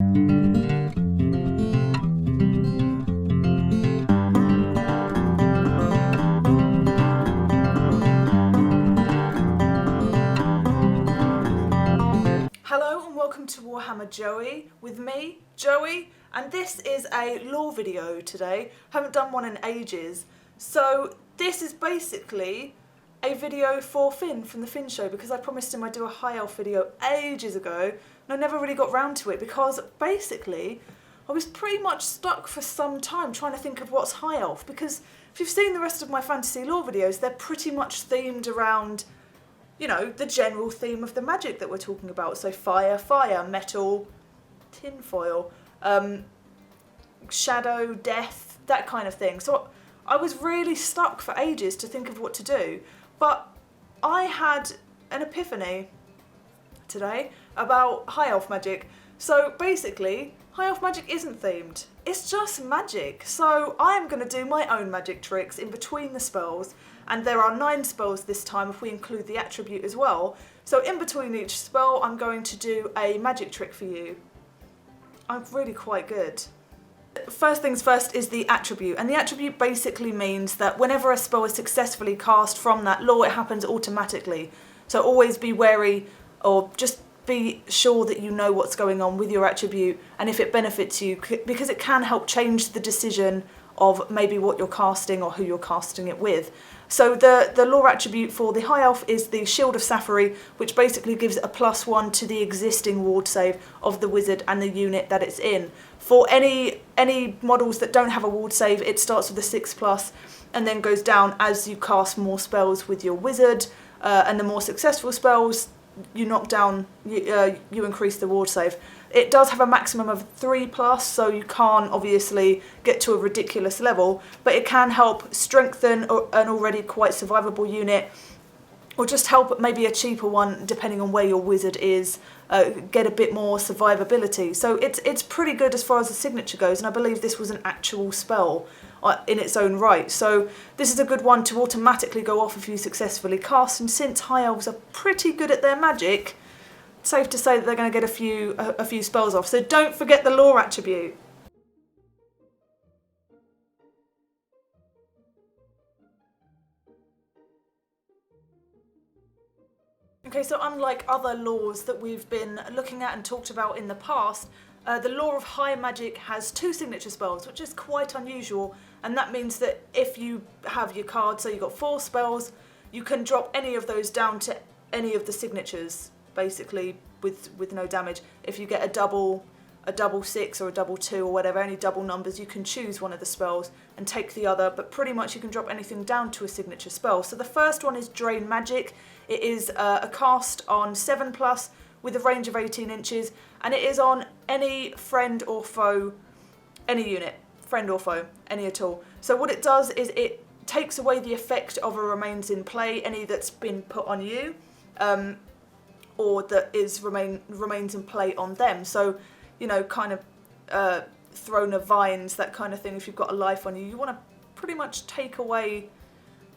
Hello and welcome to Warhammer Joey with me, Joey, and this is a lore video today. Haven't done one in ages. So this is basically a video for Finn from the Finn show, because I promised him I'd do a high elf video ages ago and I never really got round to it because basically I was pretty much stuck for some time trying to think of what's high elf, because if you've seen the rest of my fantasy lore videos, they're pretty much themed around, you know, the general theme of the magic that we're talking about. So fire, metal, tinfoil, shadow, death, that kind of thing. So I was really stuck for ages to think of what to do. But I had an epiphany today about high elf magic. So basically, high elf magic isn't themed. It's just magic. So I'm going to do my own magic tricks in between the spells. And there are 9 spells this time if we include the attribute as well. So in between each spell, I'm going to do a magic trick for you. I'm really quite good. First things first is the attribute, and the attribute basically means that whenever a spell is successfully cast from that lore, it happens automatically. So always be wary, or just be sure that you know what's going on with your attribute and if it benefits you, because it can help change the decision of maybe what you're casting or who you're casting it with. So the lore attribute for the high elf is the Shield of Sapphire, which basically gives a +1 to the existing ward save of the wizard and the unit that it's in. For any models that don't have a ward save, it starts with a 6+ and then goes down as you cast more spells with your wizard, and the more successful spells you knock down, you increase the ward save. It does have a maximum of 3+, so you can't obviously get to a ridiculous level, but it can help strengthen an already quite survivable unit, or just help maybe a cheaper one, depending on where your wizard is, get a bit more survivability. So it's pretty good as far as the signature goes, and I believe this was an actual spell in its own right. So this is a good one to automatically go off if you successfully cast, and since high elves are pretty good at their magic, it's safe to say that they're going to get a few spells off. So don't forget the lore attribute. Okay, so unlike other lores that we've been looking at and talked about in the past, the lore of high magic has 2 signature spells, which is quite unusual, and that means that if you have your card, so you've got 4 spells, you can drop any of those down to any of the signatures, basically with no damage. If you get a double 6 or a double 2 or whatever, any double numbers, you can choose one of the spells and take the other, but pretty much you can drop anything down to a signature spell. So the first one is Drain Magic. It is a cast on 7+ with a range of 18 inches, and it is on any friend or foe, any unit, friend or foe, any at all. So what it does is it takes away the effect of a remains in play, any that's been put on you, or that remains in play on them. So, you know, kind of throne of vines, that kind of thing. If you've got a life on you, you want to pretty much take away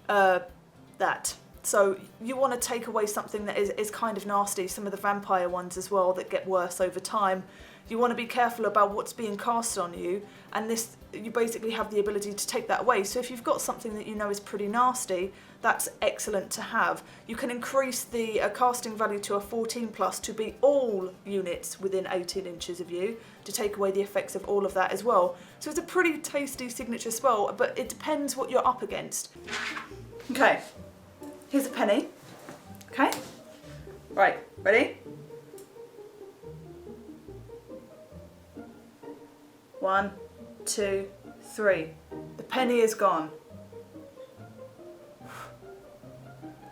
that. So you want to take away something that is kind of nasty. Some of the vampire ones as well that get worse over time. You want to be careful about what's being cast on you, and this, you basically have the ability to take that away. So if you've got something that you know is pretty nasty, that's excellent to have. You can increase the casting value to a 14+ to be all units within 18 inches of you, to take away the effects of all of that as well. So it's a pretty tasty signature spell, but it depends what you're up against. Okay. Here's a penny. Okay? Right, ready? 1, 2, 3. The penny is gone.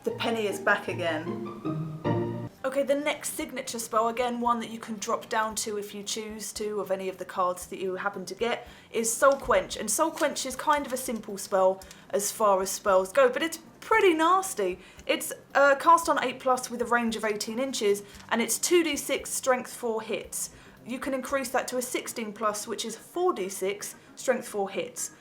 The penny is back again. Okay, the next signature spell, again one that you can drop down to if you choose to, of any of the cards that you happen to get, is Soul Quench. And Soul Quench is kind of a simple spell as far as spells go, but it's pretty nasty. It's cast on 8+ with a range of 18 inches, and it's 2d6 strength 4 hits. You can increase that to a 16+, which is 4d6 strength 4 hits.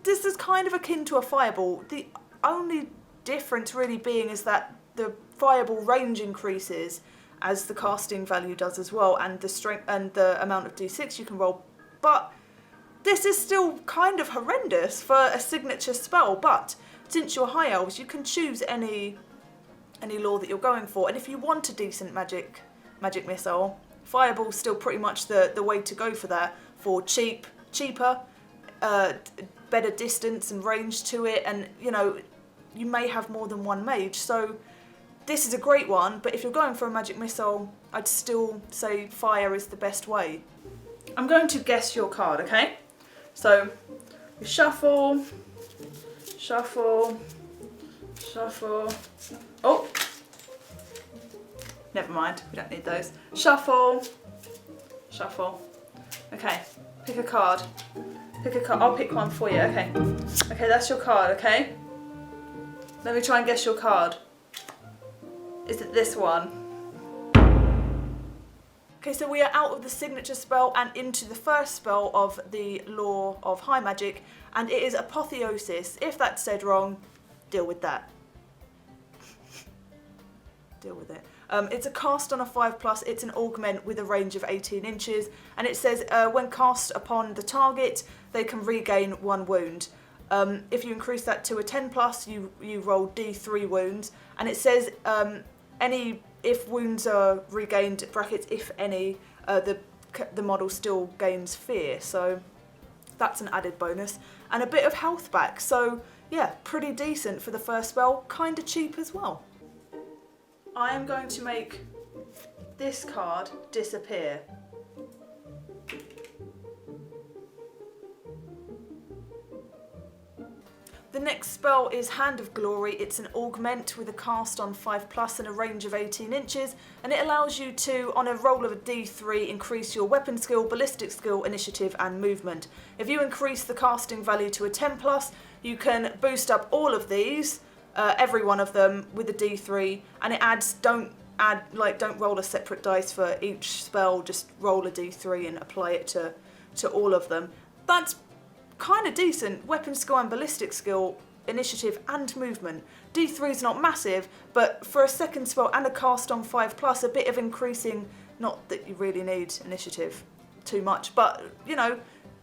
This is kind of akin to a fireball. The only difference really being is that the fireball range increases, as the casting value does as well, and the strength and the amount of d6 you can roll. But this is still kind of horrendous for a signature spell. But since you're high elves, you can choose any lore that you're going for, and if you want a decent magic missile, fireball's still pretty much the way to go for that, for cheaper, better distance and range to it, and you know, you may have more than one mage, so this is a great one. But if you're going for a magic missile, I'd still say fire is the best way. I'm going to guess your card, okay? So we shuffle. Oh, never mind, we don't need those. Shuffle. Okay, pick a card. I'll pick one for you, okay. Okay, that's your card, okay? Let me try and guess your card. Is it this one? Okay, so we are out of the signature spell and into the first spell of the lore of high magic, and it is Apotheosis. If that's said wrong, deal with that. Deal with it. It's a cast on a 5+, it's an augment with a range of 18 inches, and it says when cast upon the target, they can regain 1 wound. If you increase that to a 10+, you roll D3 wounds, and it says if wounds are regained, brackets, if any, the model still gains fear, so that's an added bonus, and a bit of health back, so yeah, pretty decent for the first spell, kinda cheap as well. I am going to make this card disappear. The next spell is Hand of Glory. It's an augment with a cast on 5+ and a range of 18 inches, and it allows you to, on a roll of a d3, increase your weapon skill, ballistic skill, initiative and movement. If you increase the casting value to a 10+, you can boost up all of these, every one of them, with a d3, and it adds, don't roll a separate dice for each spell, just roll a d3 and apply it to all of them. That's kind of decent. Weapon skill and ballistic skill, initiative and movement. D3 is not massive, but for a second spell and a cast on 5+, a bit of increasing, not that you really need initiative too much, but you know,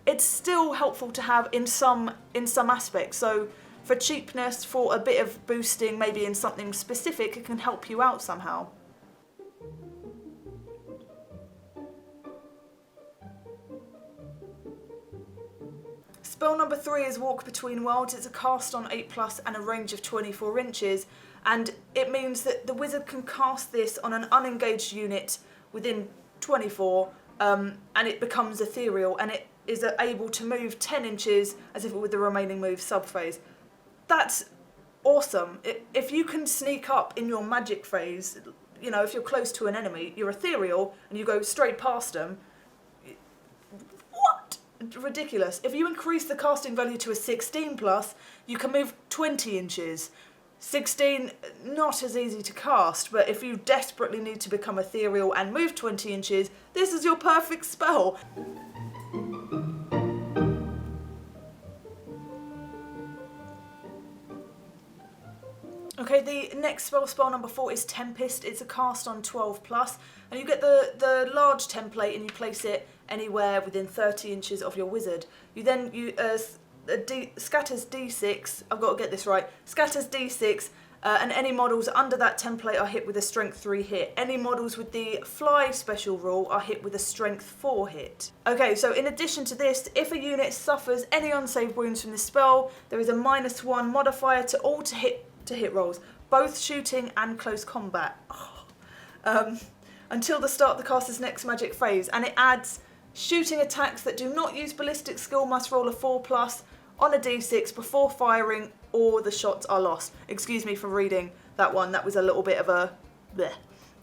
it's still helpful to have in some aspects. So for cheapness, for a bit of boosting, maybe in something specific, it can help you out somehow. Spell number 3 is Walk Between Worlds. It's a cast on 8+ and a range of 24 inches, and it means that the wizard can cast this on an unengaged unit within 24, and it becomes ethereal, and it is able to move 10 inches as if it were the remaining move subphase. That's awesome. If you can sneak up in your magic phase, you know, if you're close to an enemy, you're ethereal and you go straight past them. What? Ridiculous. If you increase the casting value to a 16+, you can move 20 inches. 16, not as easy to cast, but if you desperately need to become ethereal and move 20 inches, this is your perfect spell. Okay, the next spell number 4 is Tempest. It's a cast on 12+, and you get the large template and you place it anywhere within 30 inches of your wizard. You then scatters d6, I've got to get this right, scatters d6, and any models under that template are hit with a strength 3 hit. Any models with the fly special rule are hit with a strength 4 hit. Okay, so in addition to this, if a unit suffers any unsaved wounds from this spell, there is a -1 modifier to all to hit rolls, both shooting and close combat. Until the start of the caster's next magic phase, and it adds shooting attacks that do not use ballistic skill must roll a 4+ on a d6 before firing, or the shots are lost. Excuse me for reading that one, that was a little bit of a bleh.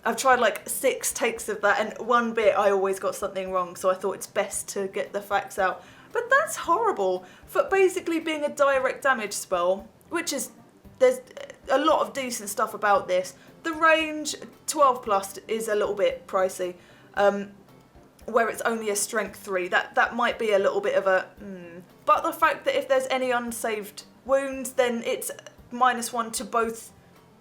I've tried like 6 takes of that, and one bit I always got something wrong, so I thought it's best to get the facts out. But that's horrible for basically being a direct damage spell, which is, there's a lot of decent stuff about this. The range, 12+ is a little bit pricey, where it's only a strength 3. That might be a little bit of a But the fact that if there's any unsaved wounds, then it's -1 to both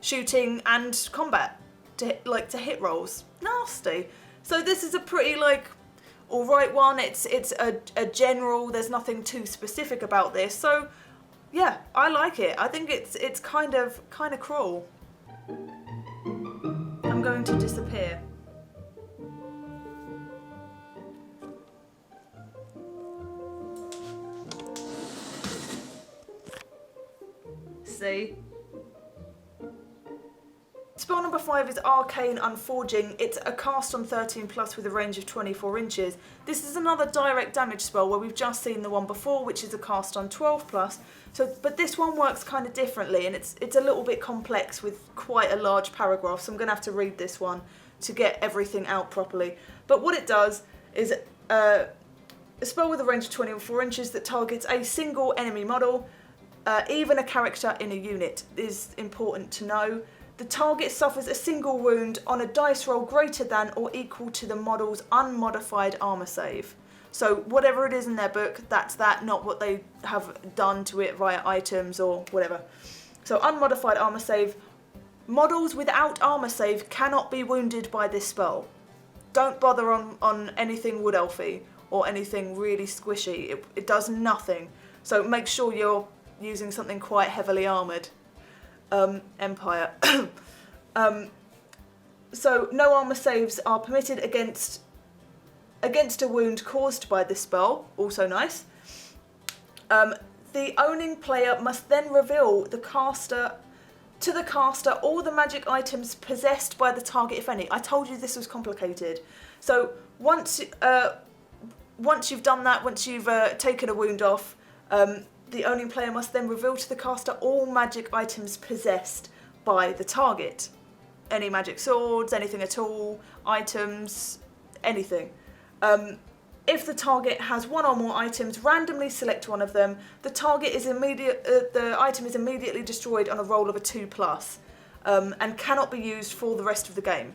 shooting and combat. to hit rolls. Nasty. So this is a pretty like alright one. It's a general. There's nothing too specific about this. So yeah, I like it. I think it's kind of cruel. I'm going to disappear. See? Spell number 5 is Arcane Unfortunate. It's a cast on 13 plus with a range of 24 inches. This is another direct damage spell where we've just seen the one before, which is a cast on 12 plus. So, but this one works kind of differently, and it's a little bit complex with quite a large paragraph. So I'm going to have to read this one to get everything out properly. But what it does is a spell with a range of 24 inches that targets a single enemy model, even a character in a unit. Is important to know. The target suffers a single wound on a dice roll greater than or equal to the model's unmodified armor save. So whatever it is in their book, that's that, not what they have done to it via items or whatever. So unmodified armor save. Models without armor save cannot be wounded by this spell. Don't bother on anything wood elfy or anything really squishy. It does nothing. So make sure you're using something quite heavily armoured. Empire. So no armor saves are permitted against a wound caused by this spell. Also nice. The owning player must then reveal to the caster all the magic items possessed by the target, if any. I told you this was complicated. So once you've done that, once you've taken a wound off, the owning player must then reveal to the caster all magic items possessed by the target. Any magic swords, anything at all, items, anything. If the target has one or more items, randomly select one of them. The item is immediately destroyed on a roll of a 2+, and cannot be used for the rest of the game.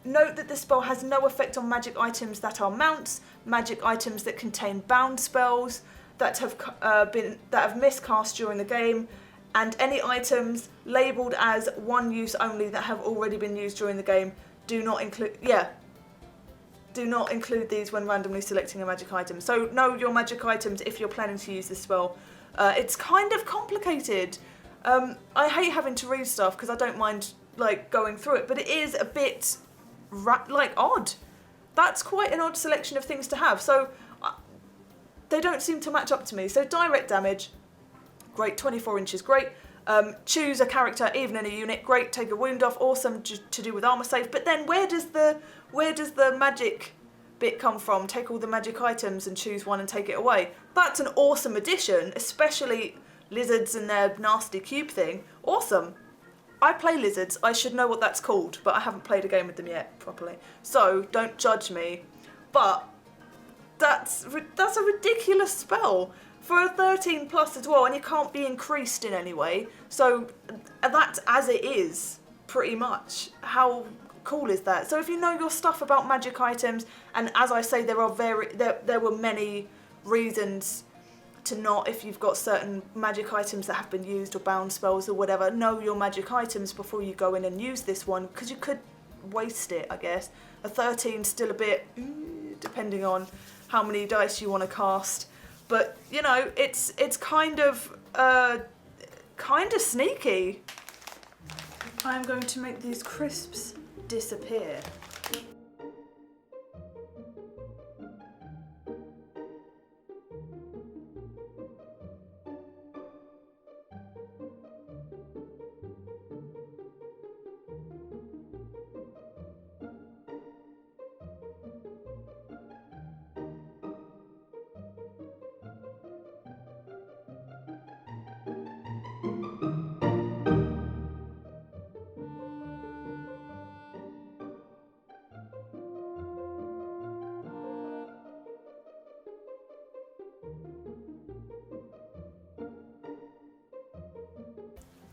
Note that this spell has no effect on magic items that are mounts, magic items that contain bound spells that have miscast during the game, and any items labelled as one use only that have already been used during the game. Do not include these when randomly selecting a magic item. So know your magic items if you're planning to use this spell. It's kind of complicated. I hate having to read stuff because I don't mind like going through it, but it is a bit odd. That's quite an odd selection of things to have. So they don't seem to match up to me. So direct damage, great. 24 inches, great. Choose a character, even in a unit, great. Take a wound off, awesome, to do with armor save. But then where does the magic bit come from? Take all the magic items and choose one and take it away. That's an awesome addition, especially lizards and their nasty cube thing. Awesome. I play lizards, I should know what that's called, but I haven't played a game with them yet properly. So don't judge me. But that's a ridiculous spell for a 13+ as well, and it can't be increased in any way. So that's as it is, pretty much. How cool is that? So if you know your stuff about magic items, and as I say, there were many reasons to not, if you've got certain magic items that have been used or bound spells or whatever, know your magic items before you go in and use this one, because you could waste it, I guess. A 13 still a bit, depending on how many dice you want to cast. But, you know, it's kind of sneaky. I'm going to make these crisps disappear.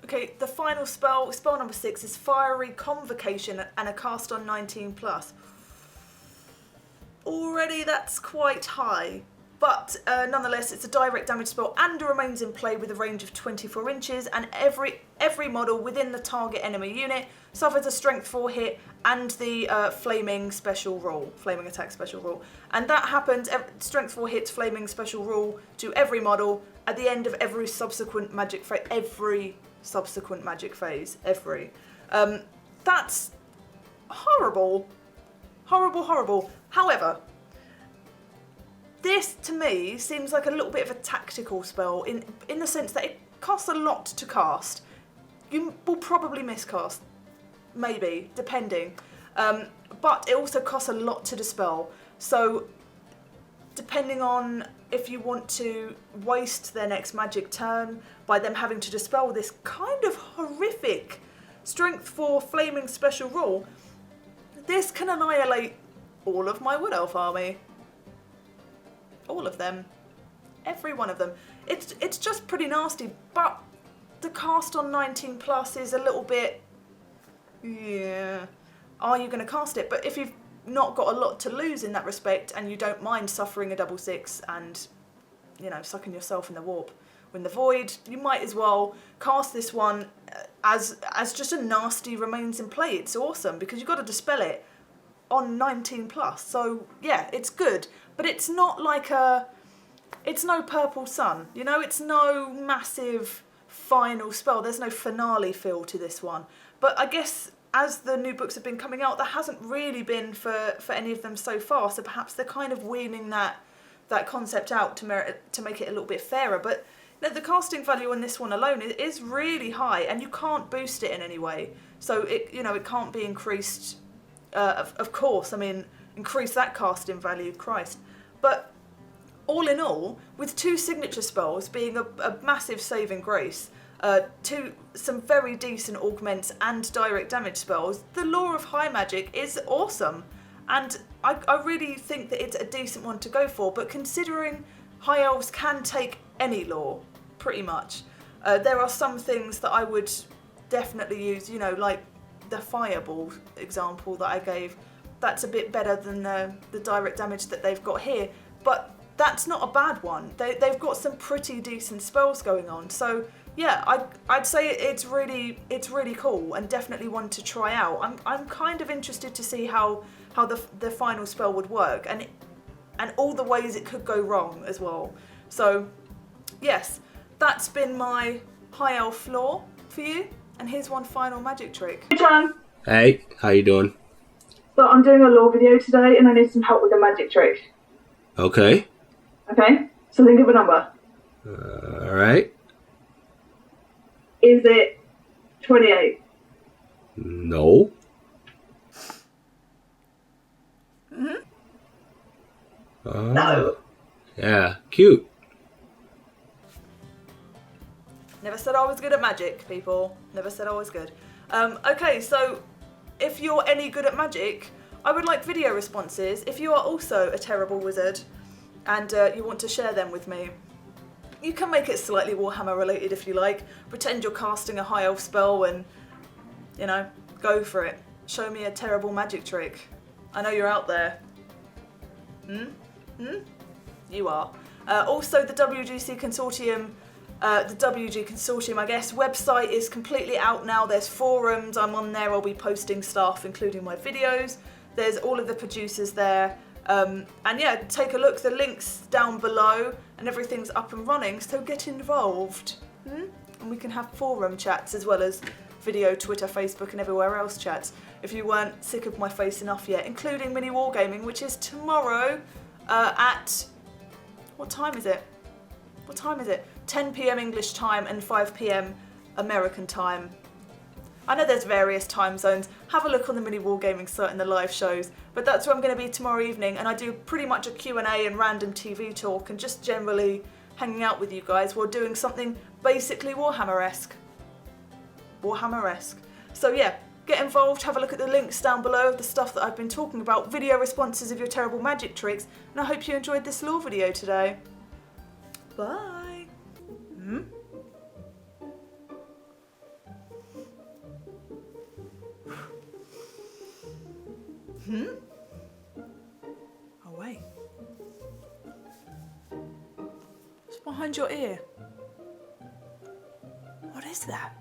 Okay, the final spell number 6, is Fiery Convocation and a cast on 19+. Already that's quite high. But nonetheless, it's a direct damage spell and remains in play with a range of 24 inches, and every model within the target enemy unit suffers a strength 4 hit and the flaming attack special rule. And that happens, strength 4 hits, flaming special rule to every model at the end of every subsequent magic phase. That's horrible. Horrible. However, this to me seems like a little bit of a tactical spell in the sense that it costs a lot to cast. You will probably miscast, maybe, depending. But it also costs a lot to dispel. So depending on if you want to waste their next magic turn by them having to dispel this kind of horrific strength 4 flaming special rule, this can annihilate all of my Wood Elf army. All of them. Every one of them. It's just pretty nasty, but the cast on 19 plus is a little bit... Yeah. Are you going to cast it? But if you've not got a lot to lose in that respect and you don't mind suffering a 6/6 and, you know, sucking yourself in the warp when the void, you might as well cast this one as just a nasty remains in play. It's awesome because you've got to dispel it on 19 plus. So yeah, it's good, but it's not like it's no Purple Sun, you know, it's no massive final spell. There's no finale feel to this one. But I guess as the new books have been coming out, there hasn't really been for any of them so far. So perhaps they're kind of weaning that concept out to make it a little bit fairer. But you know, the casting value on this one alone is really high, and you can't boost it in any way. So it can't be increased. Of course, I mean, increase that casting value, Christ. But all in all, with 2 signature spells being a massive saving grace, some very decent augments and direct damage spells, the lore of high magic is awesome. And I really think that it's a decent one to go for, but considering high elves can take any lore, pretty much, there are some things that I would definitely use, you know, like the fireball example that I gave. That's a bit better than the direct damage that they've got here, but that's not a bad one. They've got some pretty decent spells going on. So yeah, I'd say it's really cool and definitely one to try out. I'm kind of interested to see how the final spell would work and all the ways it could go wrong as well. So yes, that's been my high elf lore for you. And here's one final magic trick. Hey John. Hey, how you doing? So I'm doing a lore video today and I need some help with a magic trick. Okay. Okay, so think of a number. Alright. Is it 28? No. No. Yeah, cute. Never said I was good at magic, people. Never said I was good. Okay, so if you're any good at magic, I would like video responses. If you are also a terrible wizard and you want to share them with me, you can make it slightly Warhammer related if you like. Pretend you're casting a high elf spell and, you know, go for it. Show me a terrible magic trick. I know you're out there. You are. Also, the WGConsortium, I guess, website is completely out now. There's forums. I'm on there. I'll be posting stuff, including my videos. There's all of the producers there. And yeah, take a look. The link's down below and everything's up and running. So get involved. And we can have forum chats as well as video, Twitter, Facebook and everywhere else chats. If you weren't sick of my face enough yet, including mini wargaming, which is tomorrow at... What time is it? 10 p.m. English time and 5 p.m. American time. I know there's various time zones. Have a look on the Mini Wargaming site and the live shows. But that's where I'm going to be tomorrow evening, and I do pretty much a Q&A and random TV talk and just generally hanging out with you guys while doing something basically Warhammer-esque. So yeah, get involved, have a look at the links down below of the stuff that I've been talking about, video responses of your terrible magic tricks, and I hope you enjoyed this lore video today. Bye! Away. behind your ear? What is that?